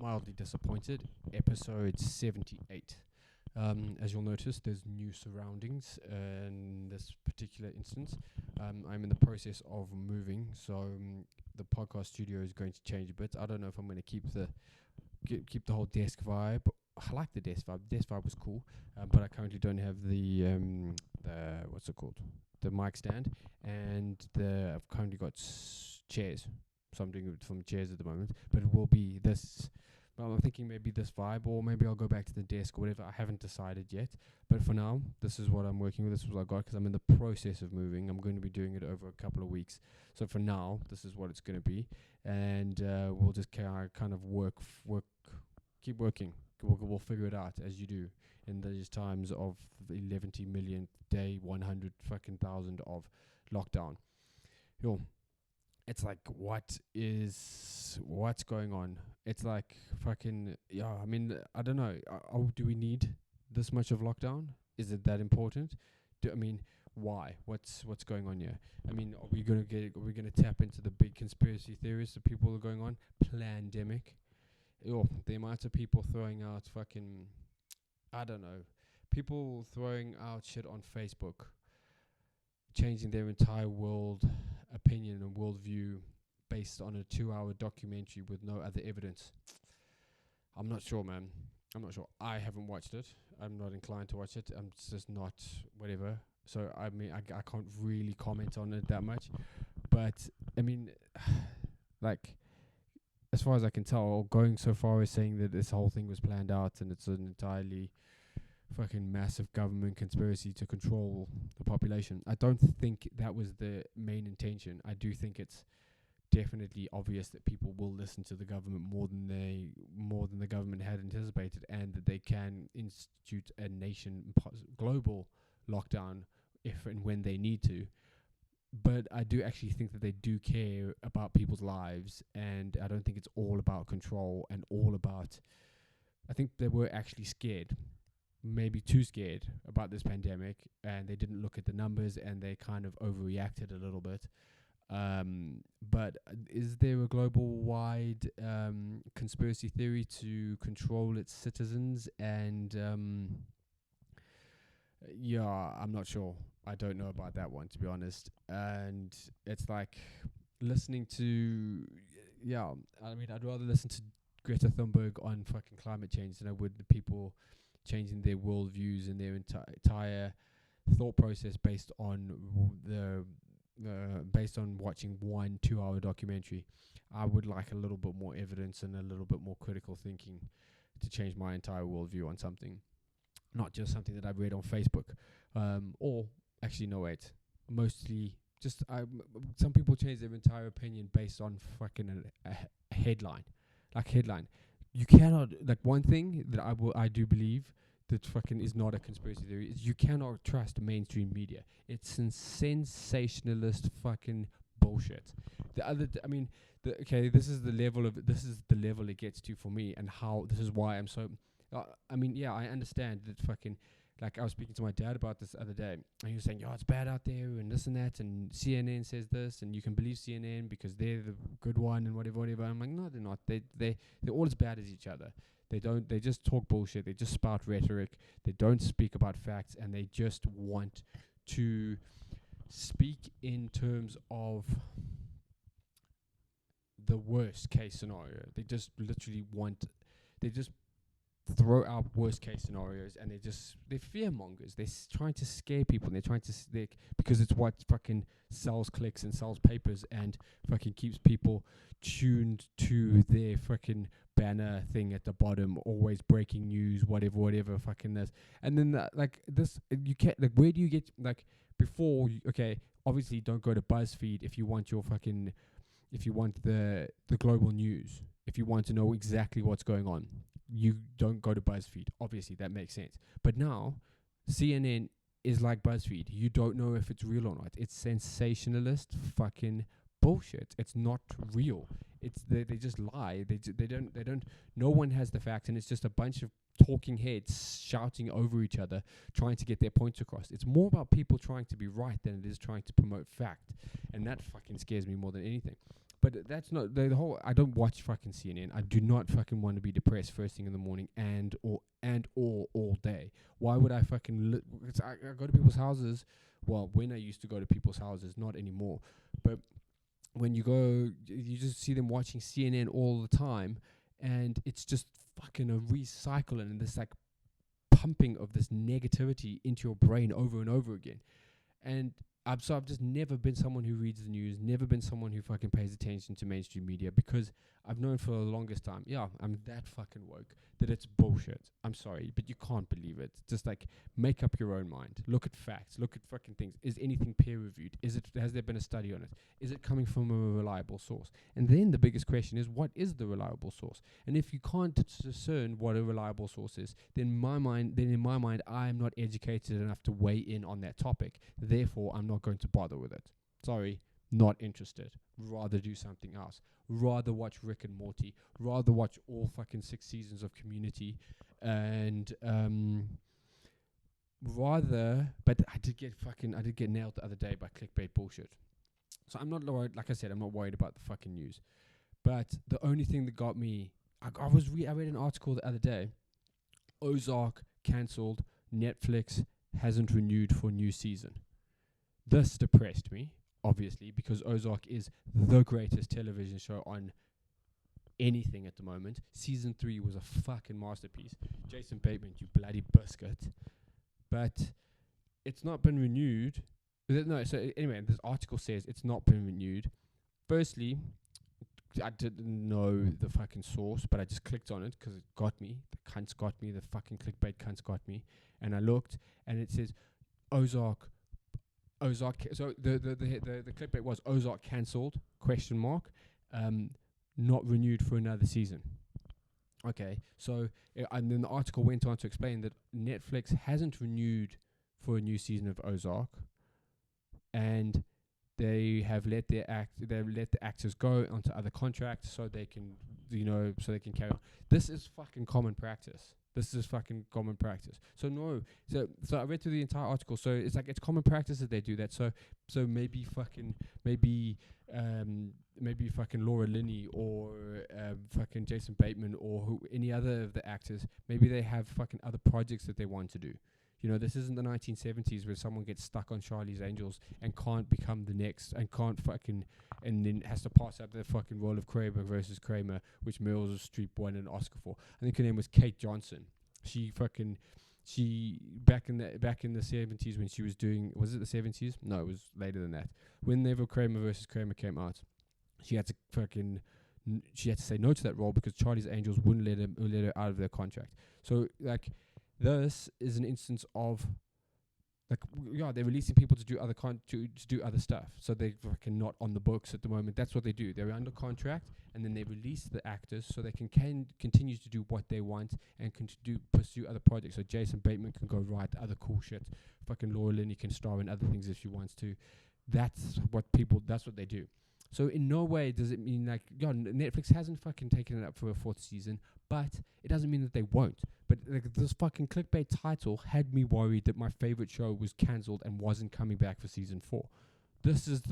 Mildly disappointed. Episode 78. As you'll notice, there's new surroundings in this particular instance. I'm in the process of moving, so the podcast studio is going to change a bit. I don't know if I'm going to keep the whole desk vibe. I like the desk vibe. The desk vibe was cool, but I currently don't have the what's it called? The mic stand, and I've currently got chairs. So I'm doing it from chairs at the moment, but it will be this. Well, I'm thinking maybe this vibe, or maybe I'll go back to the desk or whatever. I haven't decided yet, but for now, this is what I'm working with. This is what I got because I'm in the process of moving. I'm going to be doing it over a couple of weeks. So for now, this is what it's going to be, and we'll just kind of keep working. We'll figure it out as you do in these times of the 11 millionth day, 100 fucking thousand of lockdown. Yo, it's like, what's going on? It's like fucking, yeah, I mean, I don't know. Do we need this much of lockdown? Is it that important? Why? What's going on here? I mean, are we gonna tap into the big conspiracy theories that people are going on? Plandemic. The amount of people throwing out fucking, I don't know, people throwing out shit on Facebook, changing their entire world opinion and worldview based on a 2-hour documentary with no other evidence. I'm not sure, man. I'm not sure. I haven't watched it. I'm not inclined to watch it. I'm just not whatever. So I mean, I can't really comment on it that much. But I mean, like, as far as I can tell, going so far as saying that this whole thing was planned out and it's an entirely fucking massive government conspiracy to control the population. I don't think that was the main intention. I do think it's definitely obvious that people will listen to the government more than the government had anticipated, and that they can institute a global lockdown if and when they need to. But I do actually think that they do care about people's lives, and I don't think it's all about control and all about. I think they were actually scared, maybe too scared about this pandemic, and they didn't look at the numbers, and they kind of overreacted a little bit. But is there a global-wide conspiracy theory to control its citizens? And yeah, I'm not sure. I don't know about that one, to be honest. And it's like listening to, yeah, I mean, I'd rather listen to Greta Thunberg on fucking climate change than I would the people changing their worldviews and their entire thought process based on based on watching 1 2-hour documentary. I would like a little bit more evidence and a little bit more critical thinking to change my entire worldview on something, not just something that I've read on Facebook. Or actually, no, wait. Mostly, just some people change their entire opinion based on fucking a headline. Like headline, you cannot, like, one thing that I do believe that fucking is not a conspiracy theory is you cannot trust mainstream media. It's sensationalist fucking bullshit. This is the level it gets to for me, and how this is why I'm so. I understand that fucking. Like, I was speaking to my dad about this the other day, and he was saying, it's bad out there, and this and that, and CNN says this, and you can believe CNN because they're the good one, and whatever. I'm like, no, they're not. They're all as bad as each other. They just talk bullshit. They just spout rhetoric. They don't speak about facts, and they just want to speak in terms of the worst case scenario. They just throw out worst case scenarios, and they're fear mongers. They're trying to scare people, and they're trying to because it's what fucking sells clicks and sells papers and fucking keeps people tuned to their fucking banner thing at the bottom, always breaking news, whatever fucking this. And then you can't, like, where do you get, like, before obviously don't go to BuzzFeed if you want the global news. If you want to know exactly what's going on, you don't go to BuzzFeed. Obviously, that makes sense. But now, CNN is like BuzzFeed. You don't know if it's real or not. It's sensationalist fucking bullshit. It's not real. They just lie. They don't. No one has the facts, and it's just a bunch of talking heads shouting over each other, trying to get their points across. It's more about people trying to be right than it is trying to promote fact, and that fucking scares me more than anything. But that's not the whole. I don't watch fucking CNN. I do not fucking want to be depressed first thing in the morning and or all day. Why would I fucking? I go to people's houses. Well, when I used to go to people's houses, not anymore. But when you go, you just see them watching CNN all the time, and it's just fucking a recycle and this like pumping of this negativity into your brain over and over again. And I've just never been someone who reads the news, never been someone who fucking pays attention to mainstream media, because I've known for the longest time, I'm that fucking woke that it's bullshit. I'm sorry, but you can't believe it. Just like make up your own mind. Look at facts. Look at fucking things. Is anything peer reviewed? Has there been a study on it? Is it coming from a reliable source? And then the biggest question is, what is the reliable source? And if you can't discern what a reliable source is, then in my mind, I am not educated enough to weigh in on that topic. Therefore, I'm not going to bother with it. Sorry, not interested. Rather do something else. Rather watch Rick and Morty. Rather watch all fucking 6 seasons of Community. And but I did get nailed the other day by clickbait bullshit. So I'm not worried. Like I said, I'm not worried about the fucking news. But the only thing that got me, I read an article the other day. Ozark cancelled. Netflix hasn't renewed for new season. This depressed me, obviously, because Ozark is the greatest television show on anything at the moment. Season 3 was a fucking masterpiece. Jason Bateman, you bloody biscuit. But it's not been renewed. No, so anyway, this article says it's not been renewed. Firstly, I didn't know the fucking source, but I just clicked on it because it got me. The cunts got me. The fucking clickbait cunts got me. And I looked, and it says Ozark. So the clickbait was Ozark cancelled ? Not renewed for another season. Okay, so and then the article went on to explain that Netflix hasn't renewed for a new season of Ozark, and they have let the actors go onto other contracts so they can carry on. This is fucking common practice. So I read through the entire article. So it's like it's common practice that they do that. So maybe fucking Laura Linney or fucking Jason Bateman or any other of the actors, maybe they have fucking other projects that they want to do. You know, this isn't the 1970s where someone gets stuck on Charlie's Angels and can't become the next and can't fucking and then has to pass up the fucking role of Kramer versus Kramer, which Meryl Streep won an Oscar for. I think her name was Kate Johnson. She back in the 70s when she was doing, was it the 70s? No, it was later than that. Whenever Kramer versus Kramer came out, she had to say no to that role because Charlie's Angels wouldn't let her out of their contract. So like, this is an instance of they're releasing people to do other to do other stuff. So they're fucking not on the books at the moment. That's what they do. They're under contract, and then they release the actors so they can continue to do what they want and pursue other projects. So Jason Bateman can go write other cool shit. Fucking Laura Linney can star in other things if she wants to. That's what they do. So in no way does it mean Netflix hasn't fucking taken it up for a 4th season, but it doesn't mean that they won't. But this fucking clickbait title had me worried that my favorite show was cancelled and wasn't coming back for season 4. This is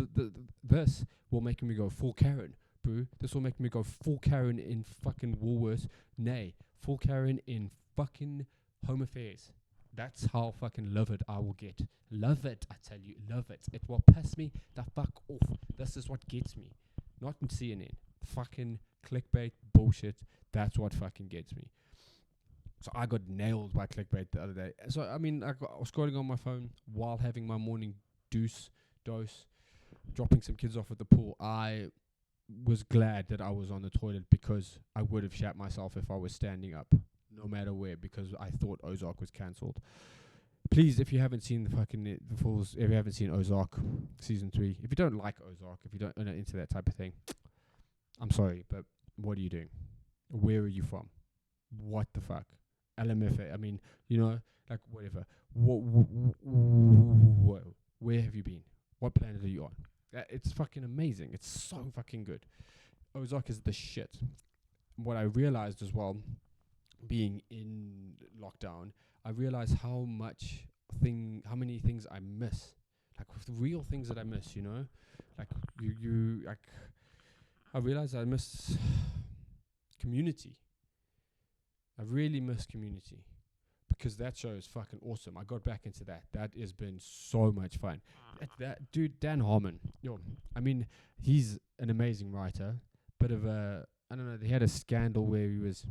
this will make me go full Karen, bro. This will make me go full Karen in fucking Woolworths. Nay, full Karen in fucking Home Affairs. That's how fucking livid I will get. Love it, I tell you, love it. It will piss me the fuck off. This is what gets me. Not in CNN. Fucking clickbait bullshit. That's what fucking gets me. So I got nailed by clickbait the other day. So, I mean, I was scrolling on my phone while having my morning dose, dropping some kids off at the pool. I was glad that I was on the toilet because I would have shat myself if I was standing up, no matter where, because I thought Ozark was cancelled. Please, if you haven't seen if you haven't seen Ozark season 3, if you don't like Ozark, if you don't into that type of thing, I'm sorry, but what are you doing? Where are you from? What the fuck? LMFA. I mean, whatever. Where have you been? What planet are you on? It's fucking amazing. It's so fucking good. Ozark is the shit. What I realized as well, being in lockdown, I realized how many things I miss, like the real things that I miss. Like I realized I miss Community. I really miss Community because that show is fucking awesome. I got back into that. That has been so much fun. That dude, Dan Harmon. Yo, I mean, he's an amazing writer. Bit of a, I don't know. They had a scandal where he was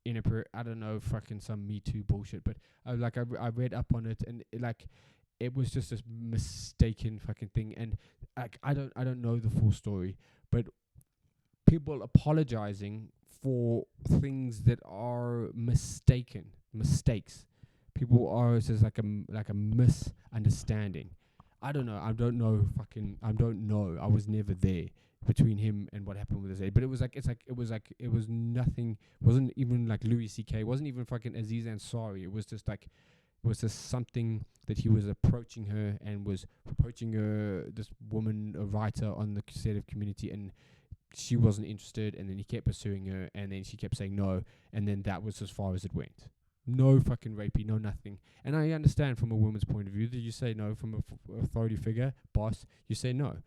inappropriate. I don't know, fucking some Me Too bullshit. But I read up on it, and it was just this mistaken fucking thing. And I don't know the full story, but people apologizing for things that are mistakes. People are, it's just like a misunderstanding. I don't know. I don't know. I was never there between him and what happened with his age. But it was nothing. Wasn't even like Louis C.K. Wasn't even fucking Aziz Ansari. It was just something that he was approaching her and was approaching this woman, a writer on the set of Community, and she wasn't interested, and then he kept pursuing her, and then she kept saying no, and then that was as far as it went. No fucking rapey, no nothing. And I understand from a woman's point of view that you say no, from a authority figure, boss, you say no.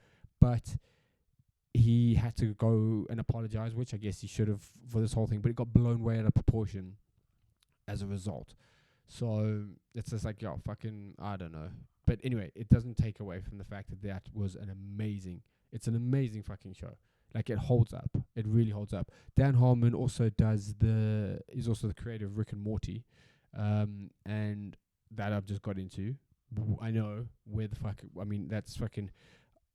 But he had to go and apologize, which I guess he should have for this whole thing, but it got blown way out of proportion as a result. So it's just like, yo, fucking, I don't know. But anyway, it doesn't take away from the fact that was it's an amazing fucking show. Like, it holds up. It really holds up. Dan Harmon also is also the creator of Rick and Morty. And that I've just got into. I know where the fuck, that's fucking,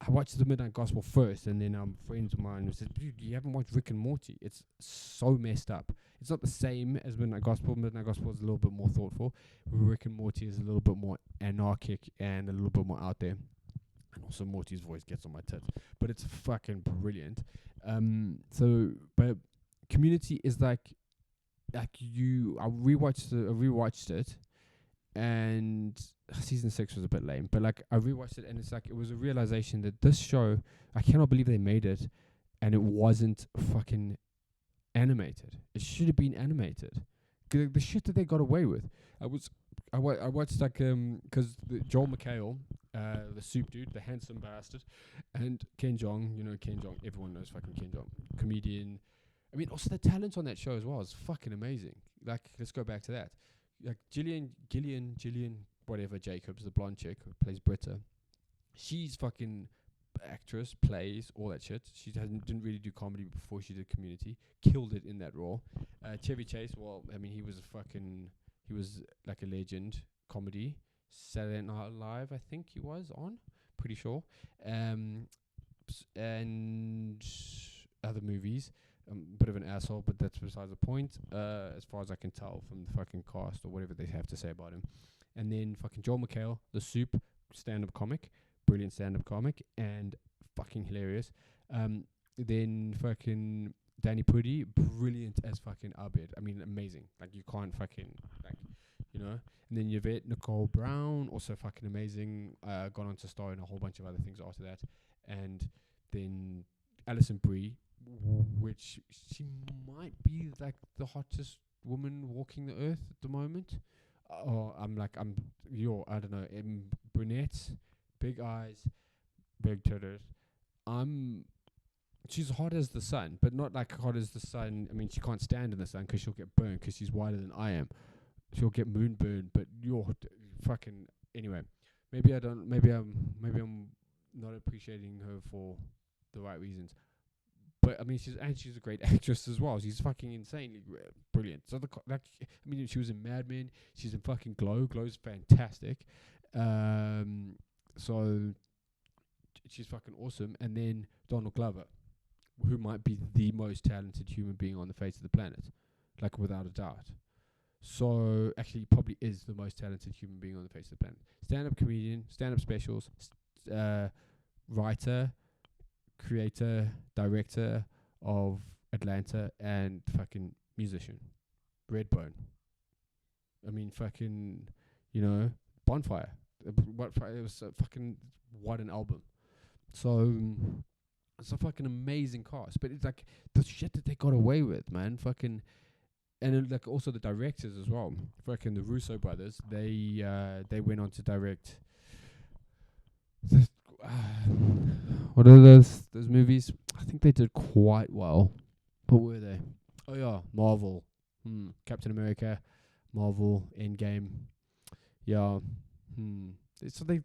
I watched The Midnight Gospel first, and then friends of mine who said, dude, you haven't watched Rick and Morty. It's so messed up. It's not the same as Midnight Gospel. Midnight Gospel is a little bit more thoughtful. Rick and Morty is a little bit more anarchic and a little bit more out there. And also Morty's voice gets on my tits. But it's fucking brilliant. But Community is I rewatched it, and season 6 was a bit lame, but I rewatched it, and it's it was a realization that this show, I cannot believe they made it and it wasn't fucking animated. It should have been animated. The shit that they got away with. I watched because Joel McHale, the soup dude, the handsome bastard, and Ken Jeong, everyone knows fucking Ken Jeong, comedian. I mean, also the talent on that show as well is fucking amazing. Let's go back to that. Gillian, whatever, Jacobs, the blonde chick who plays Britta. She's fucking actress, plays, all that shit. She didn't really do comedy before she did Community. Killed it in that role. Chevy Chase, he was like a legend. Comedy. Saturday Night Live, I think he was on. Pretty sure. And other movies. Bit of an asshole, but that's besides the point. As far as I can tell from the fucking cast or whatever they have to say about him. And then fucking Joel McHale, the soup, stand-up comic. Brilliant stand-up comic. And fucking hilarious. Then fucking Danny Pudi, brilliant as fucking Abed. Amazing. You can't fucking, And then Yvette Nicole Brown, also fucking amazing. Gone on to star in a whole bunch of other things after that. And then Alison Brie, which she might be the hottest woman walking the earth at the moment. I don't know, brunette, big eyes, big titties. She's hot as the sun, but not hot as the sun. She can't stand in the sun because she'll get burned because she's whiter than I am. She'll get moonburned, but you're fucking, anyway. Maybe I'm not appreciating her for the right reasons. But she's a great actress as well. She's fucking insanely brilliant. So she was in Mad Men. She's in fucking Glow. Glow's fantastic. So she's fucking awesome. And then Donald Glover, who might be the most talented human being on the face of the planet, without a doubt. So actually, he probably is the most talented human being on the face of the planet. Stand-up comedian, stand-up specials, writer, creator, director of Atlanta, and fucking musician. Redbone. Bonfire. It was what an album. So it's a fucking amazing cast. But it's the shit that they got away with, man. Fucking. And also the directors as well. Fucking the Russo brothers. They went on to direct What are those movies? I think they did quite well. What were they? Oh yeah, Marvel. Captain America, Marvel, Endgame. Yeah. Hmm. So they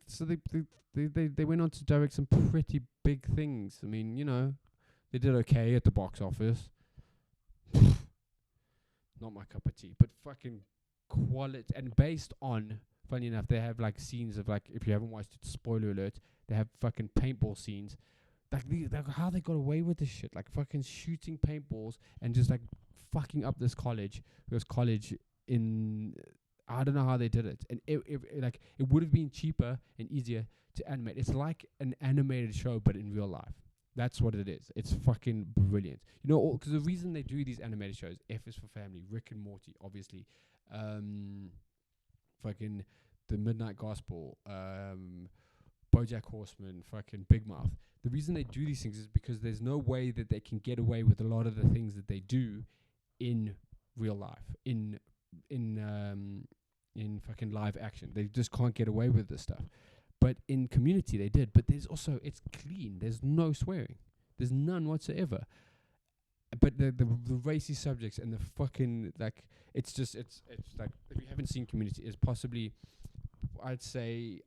went on to direct some pretty big things. I mean, they did okay at the box office. Not my cup of tea, but fucking quality, and based on, funny enough, they have like scenes of, like, if you haven't watched it, spoiler alert, they have fucking paintball scenes. Like how they got away with this shit, like fucking shooting paintballs and just like fucking up this college. This college in, I don't know how they did it, and it would have been cheaper and easier to animate. It's like an animated show, but in real life. That's what it is. It's fucking brilliant. Because the reason they do these animated shows, F is for Family, Rick and Morty, obviously, fucking The Midnight Gospel, BoJack Horseman, fucking Big Mouth. The reason they do these things is because there's no way that they can get away with a lot of the things that they do in real life, in fucking live action. They just can't get away with this stuff. But in Community they did. But there's also, it's clean. There's no swearing. There's none whatsoever. But the racy subjects and the fucking, like, it's like, if you haven't seen Community, it's possibly, I'd say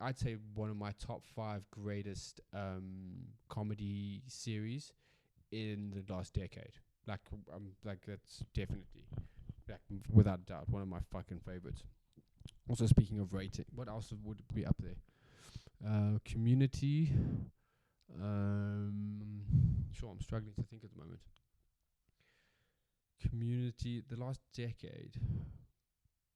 one of my top 5 greatest comedy series in the last decade. Like that's definitely, like, without a doubt, one of my fucking favorites. Also, speaking of rating, what else would be up there? Community. Sure, I'm struggling to think at the moment. Community, the last decade.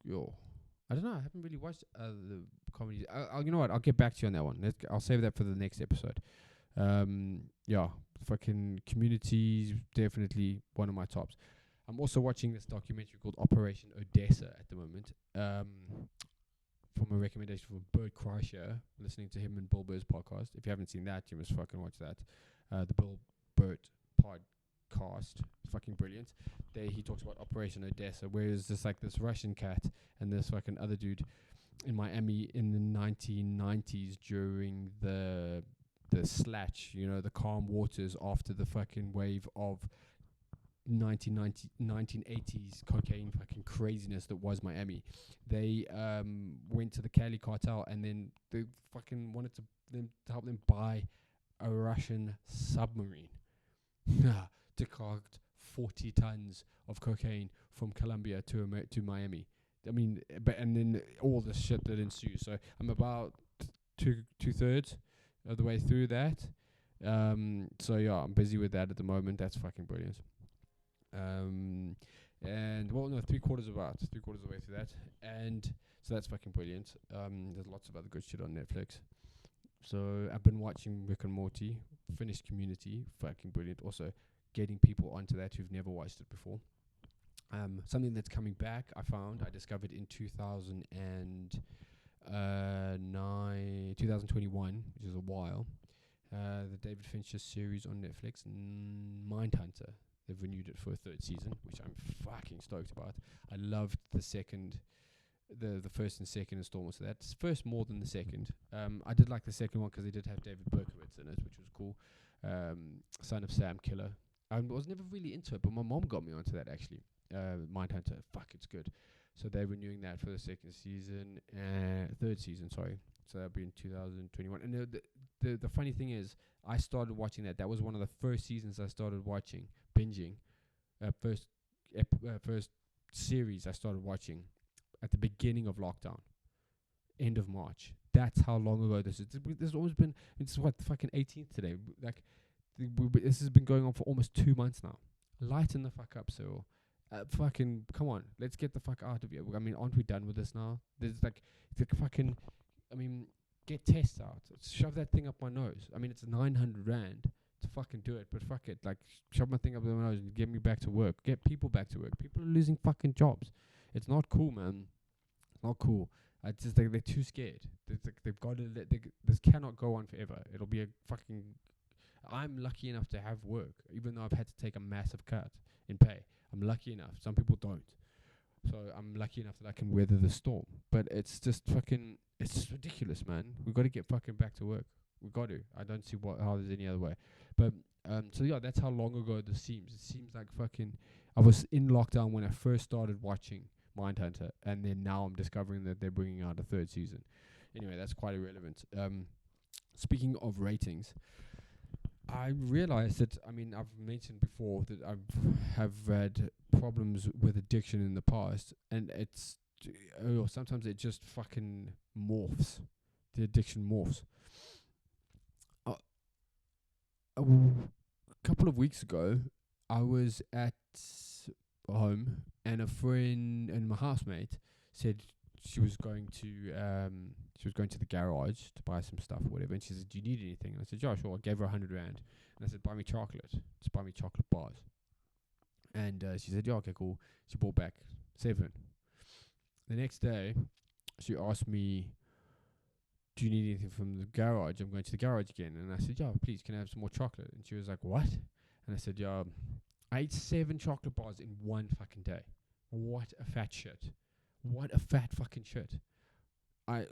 I don't know. I haven't really watched the comedies. You know what? I'll get back to you on that one. I'll save that for the next episode. Fucking Community's definitely one of my tops. I'm also watching this documentary called Operation Odessa at the moment. From a recommendation from Bert Kreischer, listening to him and Bill Burr's podcast. If you haven't seen that, you must fucking watch that. The Bill Burt podcast. It's fucking brilliant. He talks about Operation Odessa, where it's just like this Russian cat and this fucking other dude in Miami in the 1990s during the slatch, the calm waters after the fucking wave of 1980s cocaine fucking craziness that was Miami. They went to the Cali cartel, and then they fucking wanted to help them buy a Russian submarine to concoct 40 tons of cocaine from Colombia to Miami. I mean, and then all the shit that ensues. So I'm about two-thirds of the way through that. So yeah, I'm busy with that at the moment. That's fucking brilliant. And 3/4 of the way through that, and so that's fucking brilliant. There's lots of other good shit on Netflix. So I've been watching Rick and Morty, finished Community, fucking brilliant. Also, getting people onto that who've never watched it before. Something that's coming back, I discovered in 2021, which is a while. The David Fincher series on Netflix, Mindhunter. They've renewed it for a 3rd season, which I'm fucking stoked about. I loved the first and second installments of that. First more than the second. I did like the second one because they did have David Berkowitz in it, which was cool. Son of Sam Killer. I was never really into it, but my mom got me onto that actually. Mindhunter, it's good. So they're renewing that for the 2nd season, 3rd season, sorry. So that'll be in 2021. And the funny thing is, I started watching that. That was one of the first seasons I started watching, binging. First series I started watching at the beginning of lockdown, end of March. That's how long ago this is. There's always been. It's fucking 18th today. Like, this has been going on for almost 2 months now. Lighten the fuck up, Cyril. Fucking come on, let's get the fuck out of here. I mean, aren't we done with this now? There's fucking. I mean, get tests out. Shove that thing up my nose. I mean, it's 900 rand to fucking do it, but fuck it. Like, shove my thing up my nose and get me back to work. Get people back to work. People are losing fucking jobs. It's not cool, man. It's not cool. I just think they're too scared. They've got to this cannot go on forever. It'll be a fucking. I'm lucky enough to have work, even though I've had to take a massive cut in pay. I'm lucky enough. Some people don't. So I'm lucky enough that I can weather the storm. But it's just fucking. It's just ridiculous, man. We've got to get fucking back to work. We got to. I don't see how there's any other way. But so yeah, that's how long ago this seems. It seems like fucking. I was in lockdown when I first started watching Mindhunter, and then now I'm discovering that they're bringing out a third season. Anyway, that's quite irrelevant. Speaking of ratings, I realized that, I mean, I've mentioned before that I have had problems with addiction in the past, and sometimes it just fucking morphs. The addiction morphs. A couple of weeks ago, I was at home, and a friend and my housemate said she was going to the garage to buy some stuff or whatever, and she said, "Do you need anything?" And I said, "Yeah, sure." I gave her R100, and I said, "Buy me chocolate. Just buy me chocolate bars." And she said, "Yeah, okay, cool." She bought back 7. The next day, she asked me, "Do you need anything from the garage? I'm going to the garage again." And I said, "Yeah, please, can I have some more chocolate?" And she was like, "What?" And I said, "Yeah, I ate 7 chocolate bars in one fucking day. What a fat shit. What a fat fucking shit." I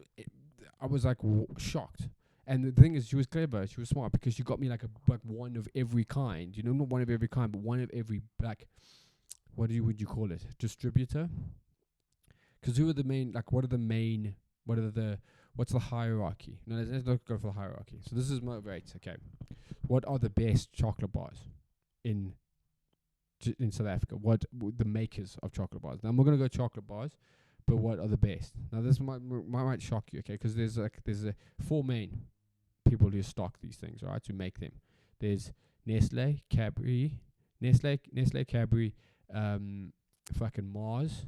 was like shocked. And the thing is, she was clever. She was smart because she got me like one of every kind. You know, not one of every kind, but one of every, like, would you call it? Distributor? Because who are the main? Like, what's the hierarchy? No, let's not go for the hierarchy. So this is my rates. Okay, what are the best chocolate bars in South Africa? What the makers of chocolate bars? Now I'm not gonna go chocolate bars, but what are the best? Now this might shock you, okay? Because there's 4 main people who stock these things, right? To make them. There's Nestle, Cadbury, fucking Mars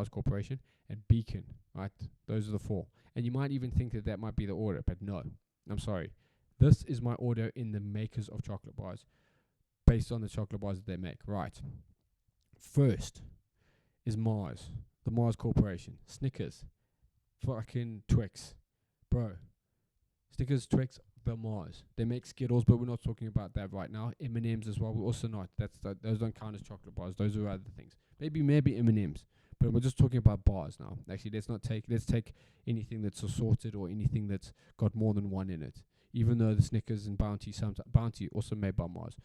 Corporation, and Beacon, right? Those are the 4. And you might even think that might be the order, but no. I'm sorry. This is my order in the makers of chocolate bars, based on the chocolate bars that they make, right? First is Mars, the Mars Corporation. Snickers, fucking Twix, bro. Snickers, Twix, the Mars. They make Skittles, but we're not talking about that right now. M&M's as well. We're also not. Those don't count as chocolate bars. Those are other things. Maybe M&M's, but we're just talking about bars now. Actually, let's take anything that's assorted or anything that's got more than one in it. Even though the Snickers and Bounty also made by Mars.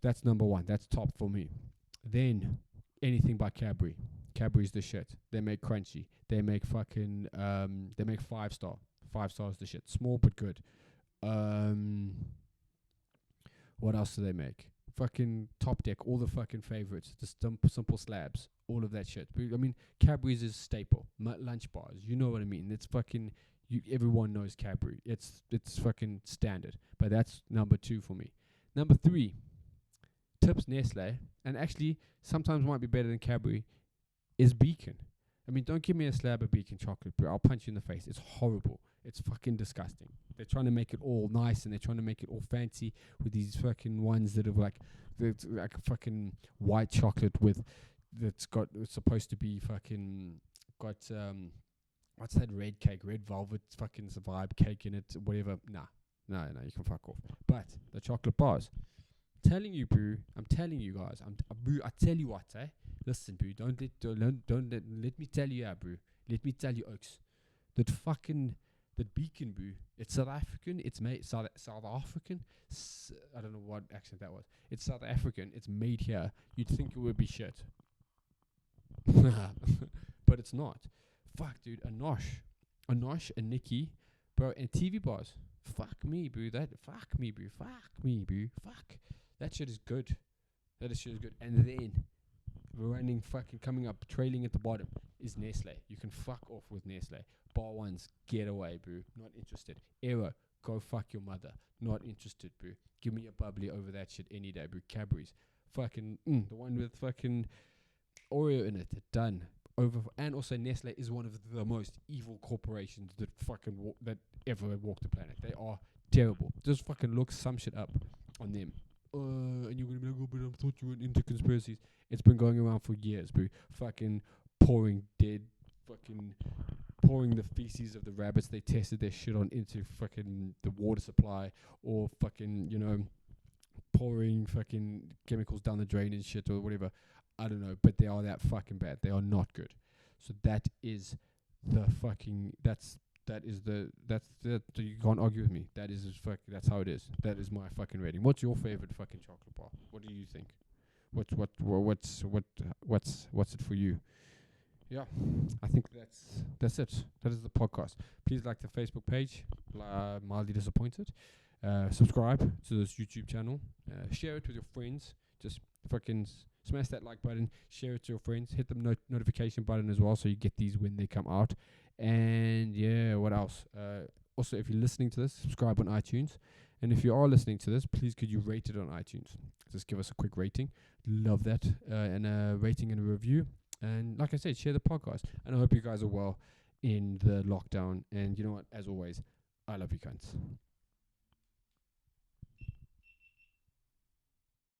That's number 1. That's top for me. Then anything by Cadbury. Cadbury's the shit. They make Crunchy. They make fucking they make 5-star. 5 stars the shit. Small but good. What else do they make? Fucking Top Deck, all the fucking favorites, the simple slabs, all of that shit. I mean, Cadbury's is staple. Lunch bars, you know what I mean? It's fucking everyone knows Cadbury. It's fucking standard. But that's number 2 for me. Number 3, tips Nestle, and actually sometimes might be better than Cadbury, is Beacon. I mean, don't give me a slab of Beacon chocolate, bro. I'll punch you in the face. It's horrible. It's fucking disgusting. They're trying to make it all nice, and they're trying to make it all fancy with these fucking ones that are it's like fucking white chocolate it's supposed to be fucking got what's that red velvet fucking vibe cake in it, whatever. No, you can fuck off. But the chocolate bars, telling you, boo. I'm telling you guys. Boo. I tell you what, eh? Listen, boo. Don't let me tell you, boo. Let me tell you, Oaks. That Beacon, boo. It's South African. It's made South African. I don't know what accent that was. It's South African. It's made here. You'd think it would be shit, but it's not. Fuck, dude. Anosh, and Nikki, bro, and TV bars. Fuck me, boo. Fuck me, boo. Fuck. That shit is good. And then coming up, trailing at the bottom is Nestle. You can fuck off with Nestle. Bar ones, get away, boo. Not interested. Aero, go fuck your mother. Not interested, boo. Give me a bubbly over that shit any day, boo. Cadbury's, fucking the one with fucking Oreo in it. Done. And also Nestle is one of the most evil corporations that that ever walked the planet. They are terrible. Just fucking look some shit up on them. And you're gonna be like, "Oh, but I thought you were into conspiracies." It's been going around for years, boo. Fucking pouring the feces of the rabbits they tested their shit on into fucking the water supply, or fucking, pouring fucking chemicals down the drain and shit or whatever. I don't know, but they are that fucking bad. They are not good. So that's You can't argue with me. That's how it is. That is my fucking rating. What's your favorite fucking chocolate bar? What do you think? What's it for you? Yeah, I think that's it. That is the podcast. Please like the Facebook page, Mildly Disappointed. Subscribe to this YouTube channel. Share it with your friends. Just fucking smash that like button. Share it to your friends. Hit the notification button as well so you get these when they come out. And yeah, what else? Also, if you're listening to this, subscribe on iTunes. And if you are listening to this, please could you rate it on iTunes? Just give us a quick rating. Love that. And a rating and a review. And like I said, share the podcast. And I hope you guys are well in the lockdown. And you know what? As always, I love you cunts.